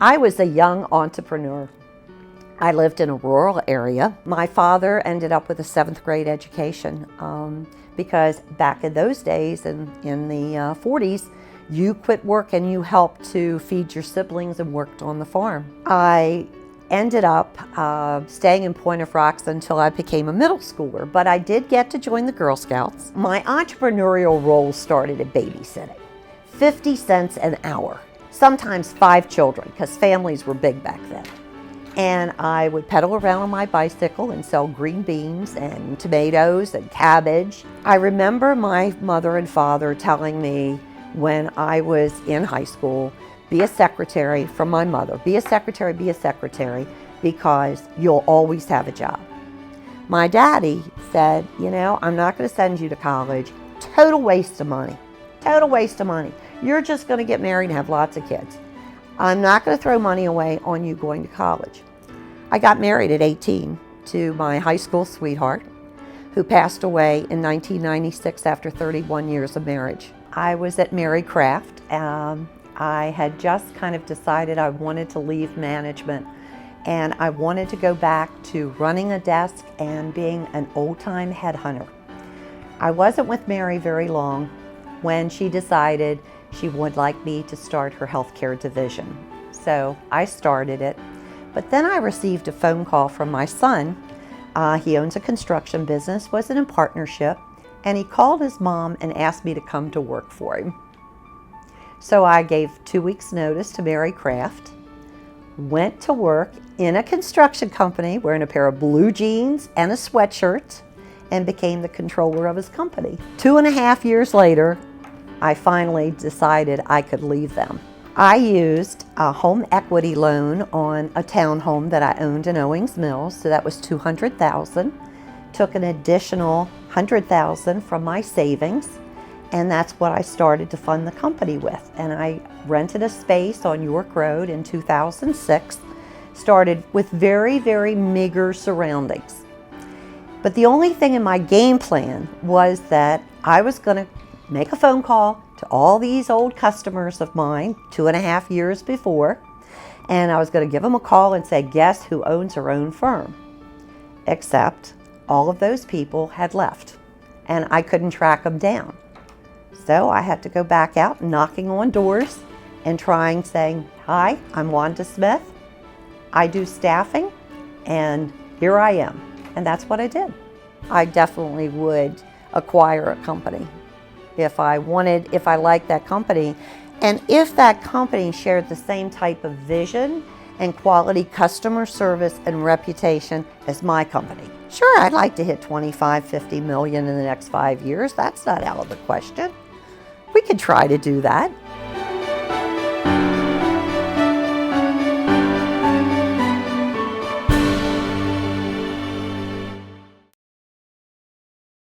I was a young entrepreneur. I lived in a rural area. My father ended up with a 7th grade education because back in those days, in the 40s, you quit work and you helped to feed your siblings and worked on the farm. I ended up staying in Point of Rocks until I became a middle schooler, but I did get to join the Girl Scouts. My entrepreneurial role started at babysitting, 50 cents an hour, sometimes 5 children, because families were big back then. And I would pedal around on my bicycle and sell green beans and tomatoes and cabbage. I remember my mother and father telling me when I was in high school, be a secretary, from my mother, be a secretary, because you'll always have a job. My daddy said, I'm not going to send you to college. Total waste of money. Total waste of money. You're just going to get married and have lots of kids. I'm not going to throw money away on you going to college. I got married at 18 to my high school sweetheart, who passed away in 1996 after 31 years of marriage. I was at Mary Craft. I had just kind of decided I wanted to leave management, and I wanted to go back to running a desk and being an old-time headhunter. I wasn't with Mary very long when she decided she would like me to start her healthcare division. So I started it, but then I received a phone call from my son. He owns a construction business, was in a partnership, and he called his mom and asked me to come to work for him. So I gave 2 weeks notice to Mary Craft, went to work in a construction company wearing a pair of blue jeans and a sweatshirt, and became the controller of his company. 2.5 years later, I finally decided I could leave them. I used a home equity loan on a townhome that I owned in Owings Mills, so that was $200,000. Took an additional $100,000 from my savings, and that's what I started to fund the company with. And I rented a space on York Road in 2006, started with very, very meager surroundings. But the only thing in my game plan was that I was going to make a phone call to all these old customers of mine 2.5 years before, and I was going to give them a call and say, guess who owns her own firm? Except all of those people had left, and I couldn't track them down. So I had to go back out knocking on doors and saying, hi, I'm Wanda Smith. I do staffing, and here I am. And that's what I did. I definitely would acquire a company if I liked that company, and if that company shared the same type of vision and quality customer service and reputation as my company. Sure, I'd like to hit 25, 50 million in the next 5 years. That's not out of the question. We could try to do that.